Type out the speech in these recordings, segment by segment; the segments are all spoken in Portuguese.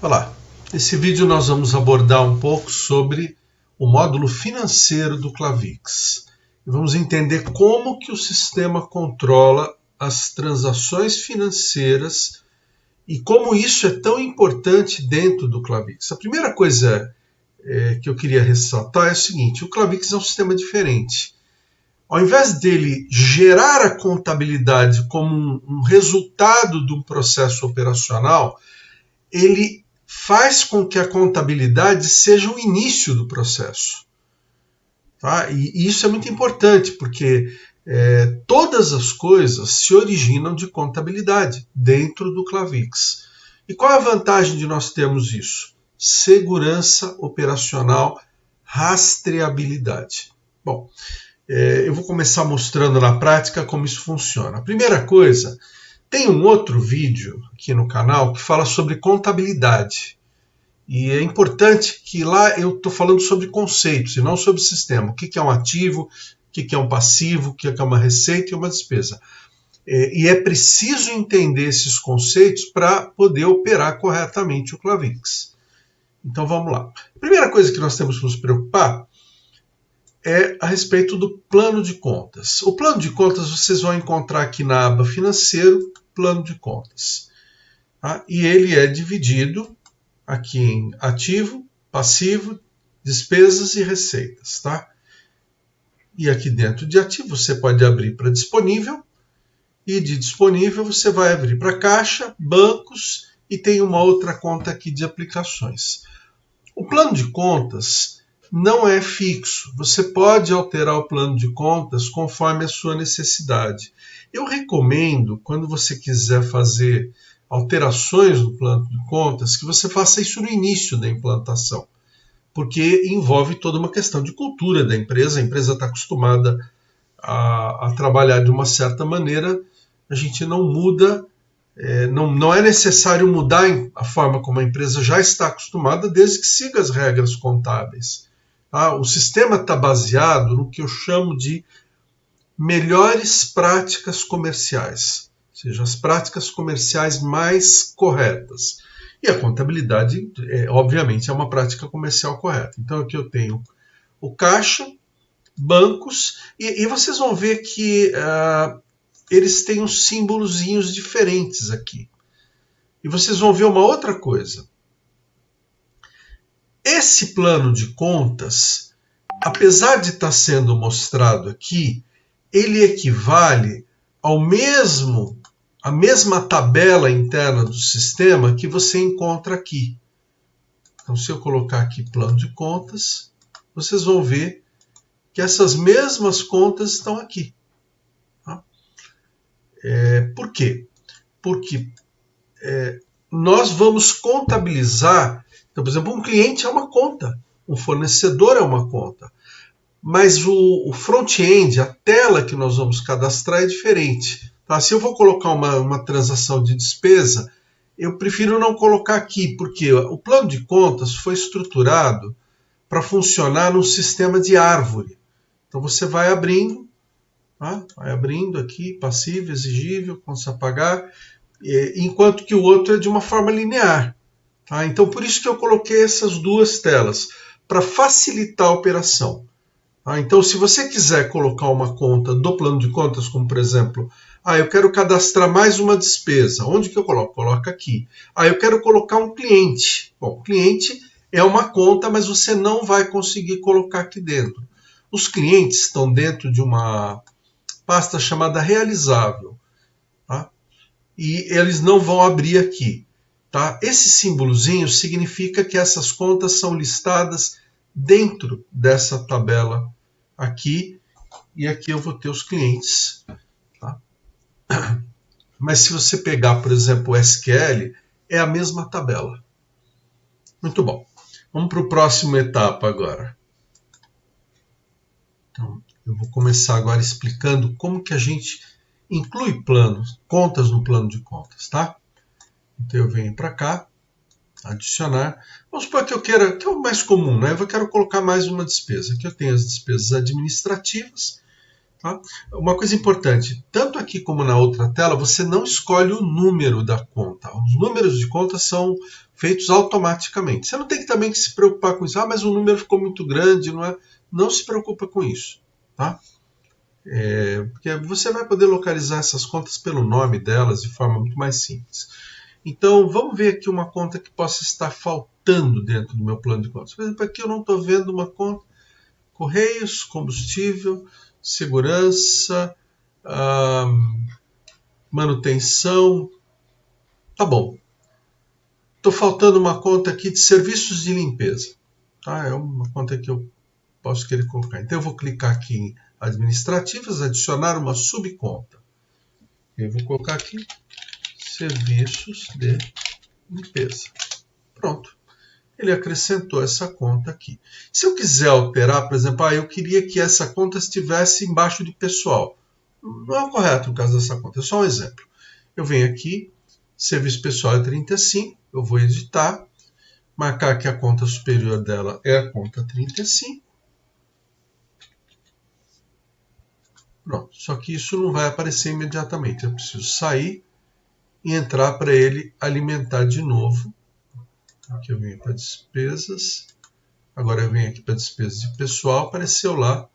Olá, nesse vídeo nós vamos abordar um pouco sobre o módulo financeiro do Clavix. E vamos entender como que o sistema controla as transações financeiras e como isso é tão importante dentro do Clavix. A primeira coisa que eu queria ressaltar é o seguinte: o Clavix é um sistema diferente. Ao invés dele gerar a contabilidade como um resultado de um processo operacional, ele faz com que a contabilidade seja o início do processo. Tá? E isso é muito importante, porque todas as coisas se originam de contabilidade dentro do Clavix. E qual é a vantagem de nós termos isso? Segurança operacional, rastreabilidade. Bom, eu vou começar mostrando na prática como isso funciona. A primeira coisa, tem um outro vídeo aqui no canal que fala sobre contabilidade. E é importante que lá eu estou falando sobre conceitos e não sobre sistema. O que é um ativo, o que é um passivo, o que é uma receita e uma despesa. E é preciso entender esses conceitos para poder operar corretamente o Clavix. Então vamos lá. A primeira coisa que nós temos que nos preocupar é a respeito do plano de contas. O plano de contas vocês vão encontrar aqui na aba financeiro, plano de contas. Tá? E ele é dividido aqui em ativo, passivo, despesas e receitas. Tá? E aqui dentro de ativo você pode abrir para disponível, e de disponível você vai abrir para caixa, bancos e tem uma outra conta aqui de aplicações. O plano de contas não é fixo. Você pode alterar o plano de contas conforme a sua necessidade. Eu recomendo, quando você quiser fazer alterações no plano de contas, que você faça isso no início da implantação, porque envolve toda uma questão de cultura da empresa. A empresa está acostumada a trabalhar de uma certa maneira, a gente não muda. Não é necessário mudar a forma como a empresa já está acostumada, desde que siga as regras contábeis. Tá? O sistema está baseado no que eu chamo de melhores práticas comerciais, ou seja, as práticas comerciais mais corretas. E a contabilidade, obviamente, é uma prática comercial correta. Então aqui eu tenho o caixa, bancos, e vocês vão ver que eles têm uns símbolozinhos diferentes aqui. E vocês vão ver uma outra coisa. Esse plano de contas, apesar de estar sendo mostrado aqui, ele equivale à mesma tabela interna do sistema que você encontra aqui. Então, se eu colocar aqui plano de contas, vocês vão ver que essas mesmas contas estão aqui. Por quê? Porque nós vamos contabilizar. Então, por exemplo, um cliente é uma conta, um fornecedor é uma conta, mas o front-end, a tela que nós vamos cadastrar é diferente. Tá? Se eu vou colocar uma transação de despesa, eu prefiro não colocar aqui, porque o plano de contas foi estruturado para funcionar num sistema de árvore. Então você vai abrindo, tá? Vai abrindo aqui, passivo, exigível, contas a pagar, enquanto que o outro é de uma forma linear. Tá? Então, por isso que eu coloquei essas duas telas, para facilitar a operação. Tá? Então, se você quiser colocar uma conta do plano de contas, como por exemplo, eu quero cadastrar mais uma despesa, onde que eu coloco? Coloca aqui. Eu quero colocar um cliente. Bom, cliente é uma conta, mas você não vai conseguir colocar aqui dentro. Os clientes estão dentro de uma pasta chamada realizável. Tá? E eles não vão abrir aqui. Tá? Esse símbolozinho significa que essas contas são listadas dentro dessa tabela aqui, e aqui eu vou ter os clientes. Tá? Mas se você pegar, por exemplo, o SQL, é a mesma tabela. Muito bom. Vamos para a próxima etapa agora. Então, eu vou começar agora explicando como que a gente inclui contas no plano de contas, tá? Então eu venho para cá, adicionar. Vamos supor que eu queira, que é o mais comum, né? Eu quero colocar mais uma despesa. Aqui eu tenho as despesas administrativas. Tá? Uma coisa importante, tanto aqui como na outra tela, você não escolhe o número da conta. Os números de conta são feitos automaticamente. Você não tem também que se preocupar com isso. Ah, mas o número ficou muito grande, não é? Não se preocupa com isso. Tá? Porque você vai poder localizar essas contas pelo nome delas de forma muito mais simples. Então, vamos ver aqui uma conta que possa estar faltando dentro do meu plano de contas. Por exemplo, aqui eu não estou vendo uma conta Correios, combustível, segurança, manutenção. Tá bom. Estou faltando uma conta aqui de serviços de limpeza. Tá? É uma conta que eu posso querer colocar. Então eu vou clicar aqui em administrativas, adicionar uma subconta. Eu vou colocar aqui serviços de limpeza. Pronto. Ele acrescentou essa conta aqui. Se eu quiser alterar, por exemplo, eu queria que essa conta estivesse embaixo de pessoal. Não é o correto no caso dessa conta, é só um exemplo. Eu venho aqui, serviço pessoal é 35, eu vou editar, marcar que a conta superior dela é a conta 35. Pronto, só que isso não vai aparecer imediatamente. Eu preciso sair e entrar para ele alimentar de novo. Aqui eu venho para despesas. Agora eu venho aqui para despesas de pessoal. Apareceu lá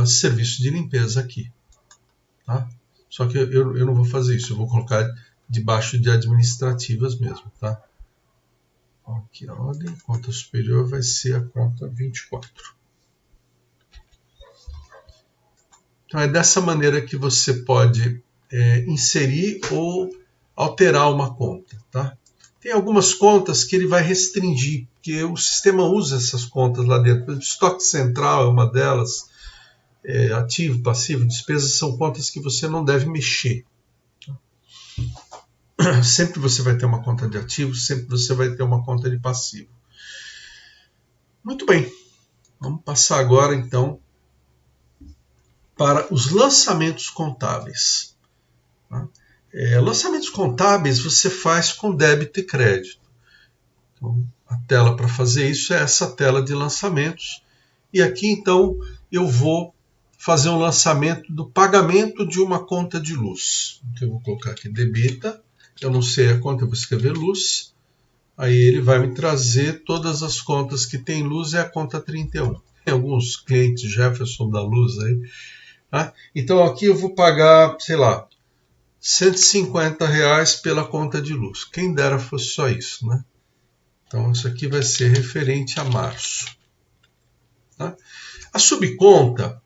serviço de limpeza aqui. Tá? Só que eu não vou fazer isso. Eu vou colocar debaixo de administrativas mesmo. Tá? Aqui a ordem. Conta superior vai ser a conta 24. Então é dessa maneira que você pode inserir ou alterar uma conta. Tá? Tem algumas contas que ele vai restringir, porque o sistema usa essas contas lá dentro. Por exemplo, estoque central é uma delas, ativo, passivo, despesas são contas que você não deve mexer. Sempre você vai ter uma conta de ativo, sempre você vai ter uma conta de passivo. Muito bem, vamos passar agora então para os lançamentos contábeis. Tá? Lançamentos contábeis você faz com débito e crédito. Então, a tela para fazer isso é essa tela de lançamentos. E aqui então eu vou fazer um lançamento do pagamento de uma conta de luz. Então, eu vou colocar aqui debita, eu não sei a conta, eu vou escrever luz. Aí ele vai me trazer todas as contas que tem luz, é a conta 31. Tem alguns clientes Jefferson da luz aí. Tá? Então aqui eu vou pagar, sei lá, R$150 pela conta de luz. Quem dera fosse só isso, né? Então isso aqui vai ser referente a março. Tá? A subconta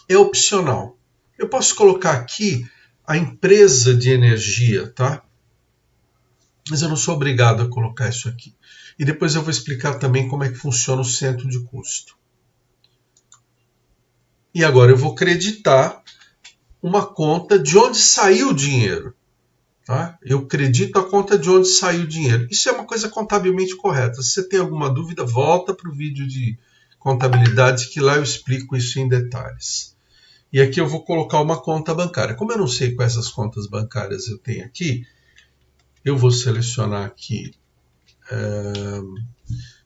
é opcional. Eu posso colocar aqui a empresa de energia, tá? Mas eu não sou obrigado a colocar isso aqui. E depois eu vou explicar também como é que funciona o centro de custo. E agora eu vou creditar uma conta de onde saiu o dinheiro. Tá? Eu credito a conta de onde saiu o dinheiro. Isso é uma coisa contabilmente correta. Se você tem alguma dúvida, volta para o vídeo de contabilidade que lá eu explico isso em detalhes. E aqui eu vou colocar uma conta bancária. Como eu não sei quais as contas bancárias eu tenho aqui, eu vou selecionar aqui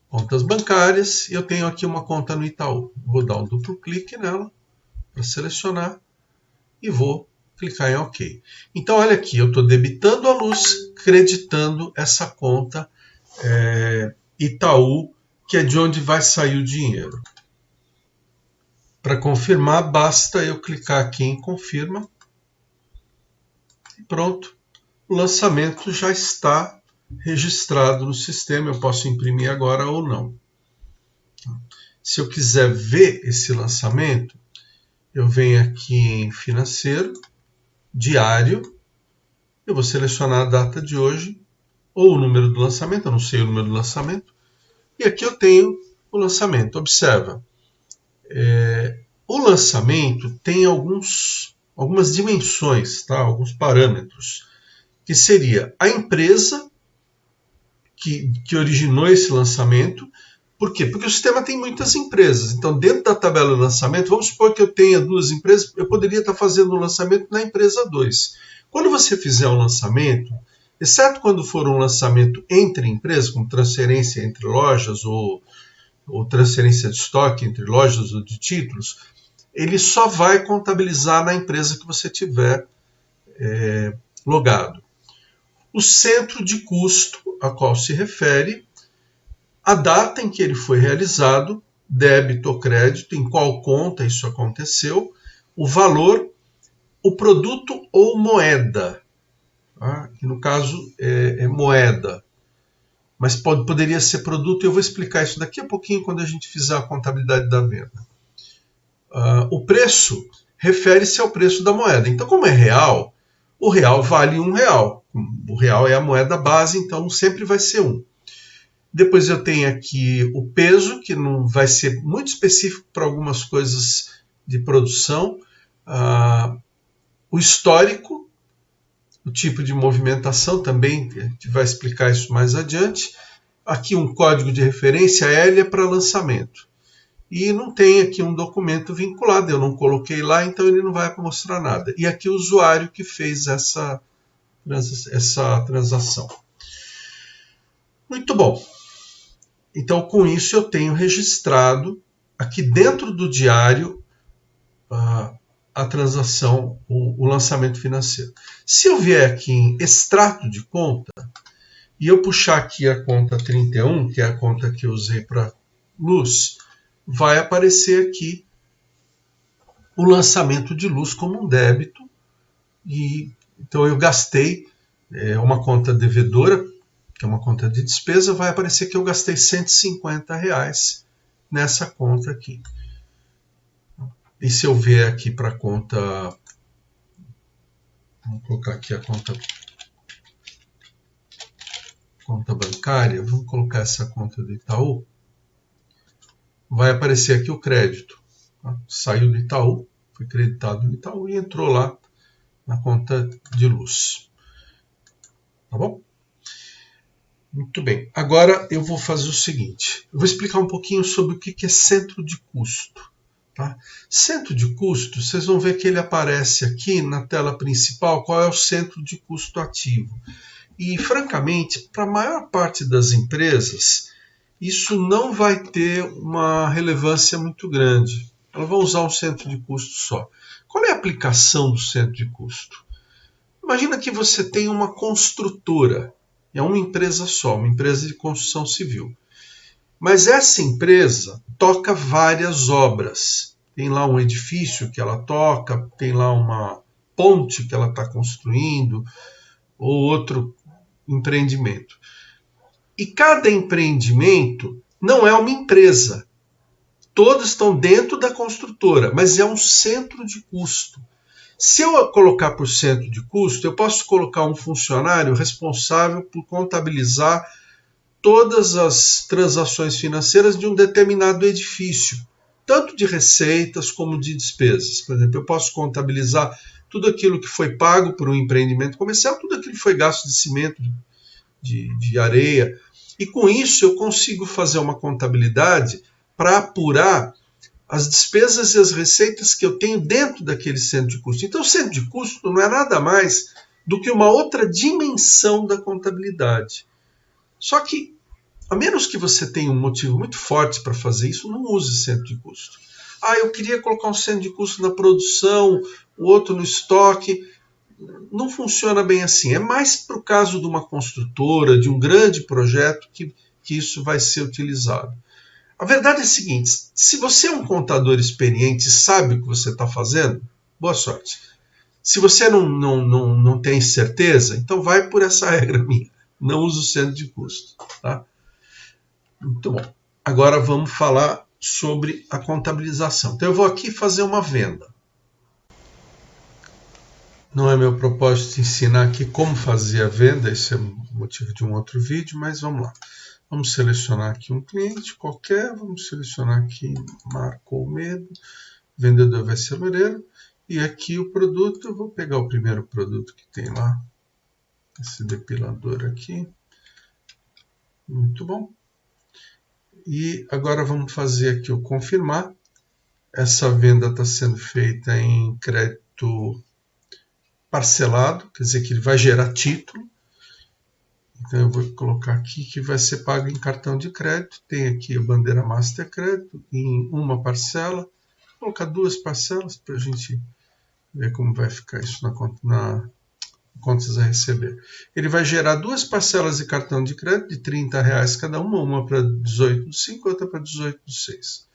contas bancárias. Eu tenho aqui uma conta no Itaú. Vou dar um duplo clique nela para selecionar e vou clicar em OK. Então, olha aqui, eu estou debitando a luz, creditando essa conta Itaú, que é de onde vai sair o dinheiro. Para confirmar, basta eu clicar aqui em confirma. E pronto, o lançamento já está registrado no sistema. Eu posso imprimir agora ou não. Se eu quiser ver esse lançamento, eu venho aqui em financeiro, diário, eu vou selecionar a data de hoje, ou o número do lançamento, eu não sei o número do lançamento, e aqui eu tenho o lançamento. Observa, o lançamento tem algumas dimensões, tá? Alguns parâmetros, que seria a empresa que originou esse lançamento. Por quê? Porque o sistema tem muitas empresas. Então, dentro da tabela de lançamento, vamos supor que eu tenha duas empresas, eu poderia estar fazendo o lançamento na empresa 2. Quando você fizer um lançamento, exceto quando for um lançamento entre empresas, como transferência entre lojas ou transferência de estoque entre lojas ou de títulos, ele só vai contabilizar na empresa que você tiver logado. O centro de custo a qual se refere a data em que ele foi realizado, débito ou crédito, em qual conta isso aconteceu, o valor, o produto ou moeda. Tá? Que no caso é moeda, mas poderia ser produto, e eu vou explicar isso daqui a pouquinho quando a gente fizer a contabilidade da venda. O preço refere-se ao preço da moeda. Então, como é real, o real vale R$1. O real é a moeda base, então sempre vai ser 1. Depois eu tenho aqui o peso, que não vai ser muito específico para algumas coisas de produção. O histórico, o tipo de movimentação também, a gente vai explicar isso mais adiante. Aqui um código de referência, L é para lançamento. E não tem aqui um documento vinculado, eu não coloquei lá, então ele não vai mostrar nada. E aqui o usuário que fez essa transação. Muito bom. Então, com isso, eu tenho registrado aqui dentro do diário a transação, o lançamento financeiro. Se eu vier aqui em extrato de conta, e eu puxar aqui a conta 31, que é a conta que eu usei para luz, vai aparecer aqui o lançamento de luz como um débito. Então eu gastei uma conta devedora, que é uma conta de despesa, vai aparecer que eu gastei R$150 nessa conta aqui. E se eu vier aqui para a conta, vamos colocar aqui a conta bancária, vamos colocar essa conta do Itaú, vai aparecer aqui o crédito. Tá? Saiu do Itaú, foi creditado no Itaú e entrou lá na conta de luz. Tá bom? Muito bem. Agora eu vou fazer o seguinte. Eu vou explicar um pouquinho sobre o que é centro de custo. Tá? Centro de custo, vocês vão ver que ele aparece aqui na tela principal, qual é o centro de custo ativo. E, francamente, para a maior parte das empresas, isso não vai ter uma relevância muito grande. Elas vão usar um centro de custo só. Qual é a aplicação do centro de custo? Imagina que você tem uma construtora, é uma empresa só, uma empresa de construção civil. Mas essa empresa toca várias obras. Tem lá um edifício que ela toca, tem lá uma ponte que ela está construindo, ou outro empreendimento. E cada empreendimento não é uma empresa. Todos estão dentro da construtora, mas é um centro de custo. Se eu colocar por centro de custo, eu posso colocar um funcionário responsável por contabilizar todas as transações financeiras de um determinado edifício, tanto de receitas como de despesas. Por exemplo, eu posso contabilizar tudo aquilo que foi pago por um empreendimento comercial, tudo aquilo que foi gasto de cimento, de areia, e com isso eu consigo fazer uma contabilidade para apurar as despesas e as receitas que eu tenho dentro daquele centro de custo. Então, o centro de custo não é nada mais do que uma outra dimensão da contabilidade. Só que, a menos que você tenha um motivo muito forte para fazer isso, não use centro de custo. Eu queria colocar um centro de custo na produção, o outro no estoque. Não funciona bem assim. É mais para o caso de uma construtora, de um grande projeto, que isso vai ser utilizado. A verdade é a seguinte, se você é um contador experiente e sabe o que você está fazendo, boa sorte. Se você não tem certeza, então vai por essa regra minha. Não use o centro de custo. Tá? Muito bom. Agora vamos falar sobre a contabilização. Então eu vou aqui fazer uma venda. Não é meu propósito ensinar aqui como fazer a venda, esse é o motivo de um outro vídeo, mas vamos lá. Vamos selecionar aqui um cliente qualquer, vamos selecionar aqui Marco Almeida, vendedor vai ser Loureiro, e aqui o produto, eu vou pegar o primeiro produto que tem lá, esse depilador aqui, muito bom. E agora vamos fazer aqui o confirmar, essa venda está sendo feita em crédito parcelado, quer dizer que ele vai gerar título. Então eu vou colocar aqui que vai ser pago em cartão de crédito. Tem aqui a bandeira Master Crédito em uma parcela. colocar 2 parcelas para a gente ver como vai ficar isso na contas a receber. Ele vai gerar 2 parcelas de cartão de crédito de R$30 cada uma para 18/5, outra para 18/6.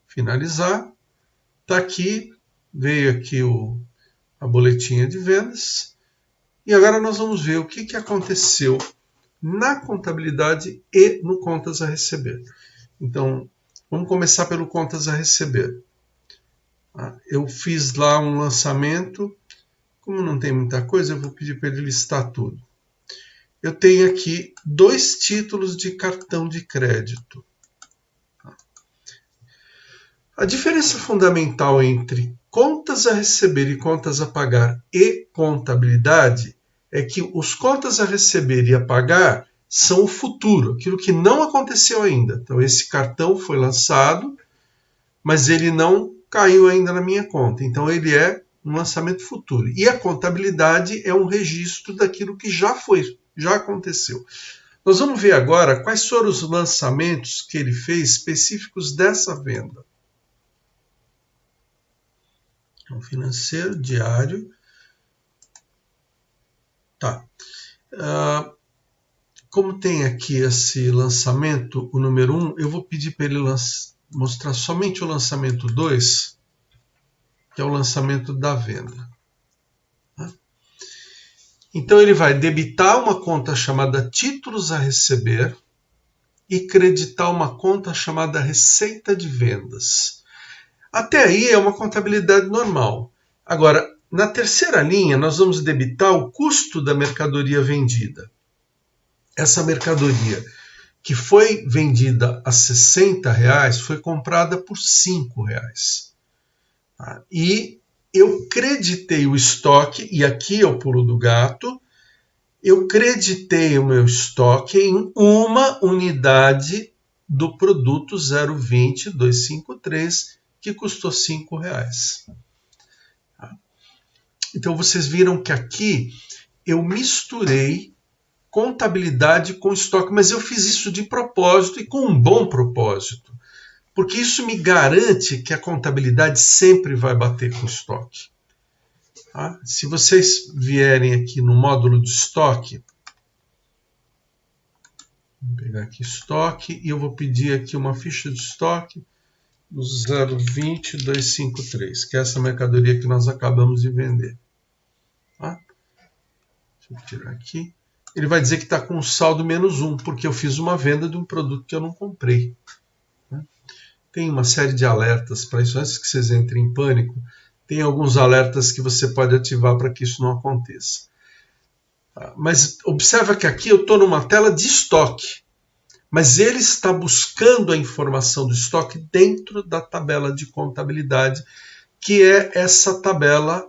Finalizar. Está aqui, veio aqui a boletinha de vendas. E agora nós vamos ver o que aconteceu na contabilidade e no contas a receber. Então, vamos começar pelo contas a receber. Eu fiz lá um lançamento. Como não tem muita coisa, eu vou pedir para ele listar tudo. Eu tenho aqui 2 títulos de cartão de crédito. A diferença fundamental entre contas a receber e contas a pagar e contabilidade é que os contas a receber e a pagar são o futuro, aquilo que não aconteceu ainda. Então, esse cartão foi lançado, mas ele não caiu ainda na minha conta. Então, ele é um lançamento futuro. E a contabilidade é um registro daquilo que já aconteceu. Nós vamos ver agora quais foram os lançamentos que ele fez específicos dessa venda. Então, financeiro, diário. Tá. Como tem aqui esse lançamento, o número 1, eu vou pedir para ele mostrar somente o lançamento 2, que é o lançamento da venda. Então, ele vai debitar uma conta chamada títulos a receber e creditar uma conta chamada receita de vendas. Até aí é uma contabilidade normal. Agora, na terceira linha, nós vamos debitar o custo da mercadoria vendida. Essa mercadoria que foi vendida a R$60 foi comprada por R$5. E eu creditei o estoque, e aqui é o pulo do gato, eu creditei o meu estoque em uma unidade do produto 020-253, que custou R$5. Então, vocês viram que aqui eu misturei contabilidade com estoque, mas eu fiz isso de propósito e com um bom propósito, porque isso me garante que a contabilidade sempre vai bater com o estoque. Se vocês vierem aqui no módulo de estoque, vou pegar aqui estoque e eu vou pedir aqui uma ficha de estoque do 020-253, que é essa mercadoria que nós acabamos de vender. Deixa eu tirar aqui. Ele vai dizer que está com saldo -1, porque eu fiz uma venda de um produto que eu não comprei. Tem uma série de alertas para isso. Antes que vocês entrem em pânico, tem alguns alertas que você pode ativar para que isso não aconteça. Mas observa que aqui eu estou numa tela de estoque, mas ele está buscando a informação do estoque dentro da tabela de contabilidade, que é essa tabela.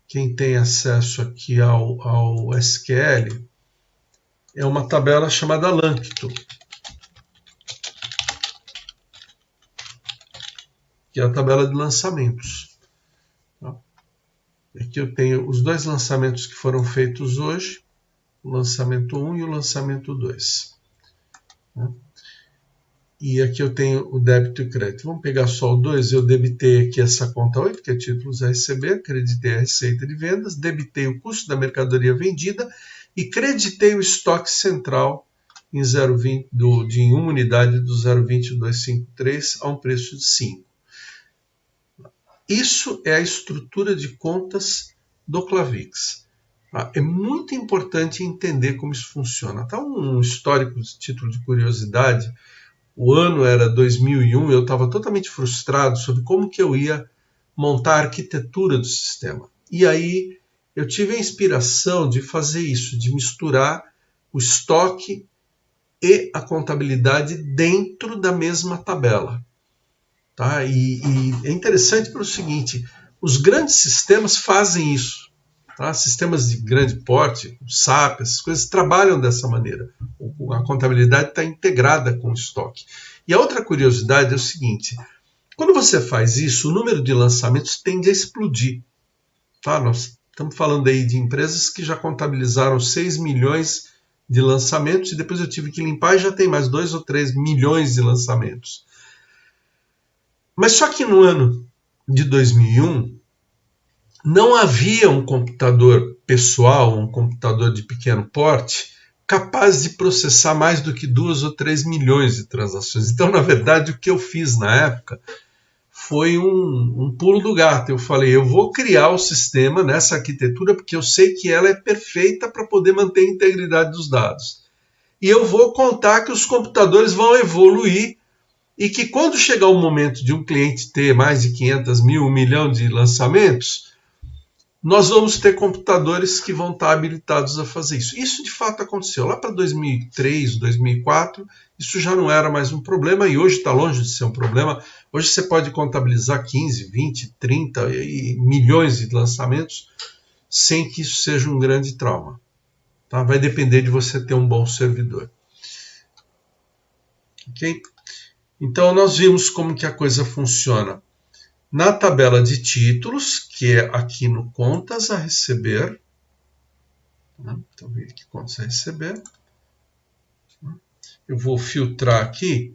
Quem tem acesso aqui ao SQL, é uma tabela chamada Lancto, que é a tabela de lançamentos. Aqui eu tenho os 2 lançamentos que foram feitos hoje, o lançamento 1 e o lançamento 2. E aqui eu tenho o débito e crédito. Vamos pegar só o 2, eu debitei aqui essa conta 8, que é títulos a receber, creditei a receita de vendas, debitei o custo da mercadoria vendida e creditei o estoque central em 0,20 de uma unidade do 020-253 a um preço de 5. Isso é a estrutura de contas do Clavix. É muito importante entender como isso funciona. Tá um histórico de título de curiosidade. O ano era 2001, eu estava totalmente frustrado sobre como que eu ia montar a arquitetura do sistema. E aí eu tive a inspiração de fazer isso, de misturar o estoque e a contabilidade dentro da mesma tabela. Tá? E é interessante pelo seguinte, os grandes sistemas fazem isso. Tá? Sistemas de grande porte, o SAP, essas coisas trabalham dessa maneira. A contabilidade está integrada com o estoque. E a outra curiosidade é o seguinte, quando você faz isso, o número de lançamentos tende a explodir. Tá? Nós estamos falando aí de empresas que já contabilizaram 6 milhões de lançamentos e depois eu tive que limpar e já tem mais 2 ou 3 milhões de lançamentos. Mas só que no ano de 2001, não havia um computador pessoal, um computador de pequeno porte, capaz de processar mais do que 2 ou 3 milhões de transações. Então, na verdade, o que eu fiz na época foi um pulo do gato. Eu falei, eu vou criar o sistema nessa arquitetura porque eu sei que ela é perfeita para poder manter a integridade dos dados. E eu vou contar que os computadores vão evoluir e que quando chegar o momento de um cliente ter mais de 500 mil, 1 milhão de lançamentos, nós vamos ter computadores que vão estar habilitados a fazer isso. Isso de fato aconteceu. Lá para 2003, 2004, isso já não era mais um problema e hoje está longe de ser um problema. Hoje você pode contabilizar 15, 20, 30 milhões de lançamentos sem que isso seja um grande trauma. Tá? Vai depender de você ter um bom servidor. Ok? Então nós vimos como que a coisa funciona na tabela de títulos, que é aqui no contas a receber. Então, vem aqui contas a receber. Eu vou filtrar aqui.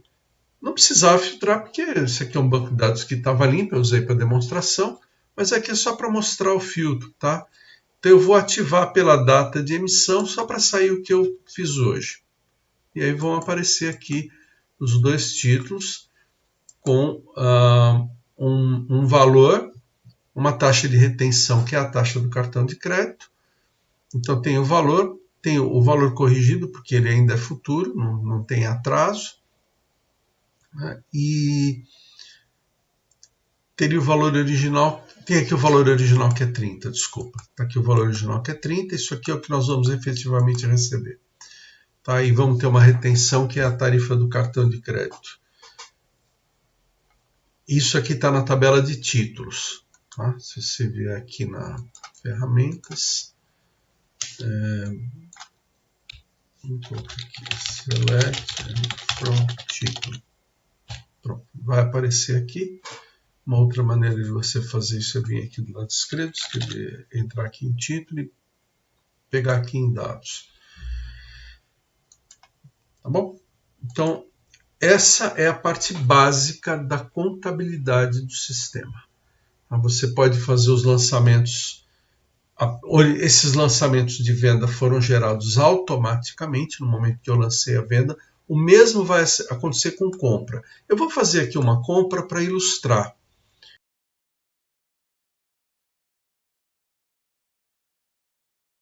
Não precisava filtrar, porque esse aqui é um banco de dados que estava limpo, eu usei para demonstração, mas aqui é só para mostrar o filtro, tá? Então eu vou ativar pela data de emissão, só para sair o que eu fiz hoje. E aí vão aparecer aqui os dois títulos com um valor, uma taxa de retenção, que é a taxa do cartão de crédito. Então tem o valor corrigido, porque ele ainda é futuro, não tem atraso. Né? E teria o valor original, tem aqui o valor original que é 30, desculpa. Está aqui o valor original que é 30, isso aqui é o que nós vamos efetivamente receber. Tá? E vamos ter uma retenção que é a tarifa do cartão de crédito. Isso aqui está na tabela de títulos. Tá? Se você vier aqui na ferramentas, vou colocar aqui, select from título. Pronto, vai aparecer aqui. Uma outra maneira de você fazer isso é vir aqui do lado esquerdo, entrar aqui em título e pegar aqui em dados. Tá bom? Então, essa é a parte básica da contabilidade do sistema. Você pode fazer os lançamentos. Esses lançamentos de venda foram gerados automaticamente no momento que eu lancei a venda. O mesmo vai acontecer com compra. Eu vou fazer aqui uma compra para ilustrar.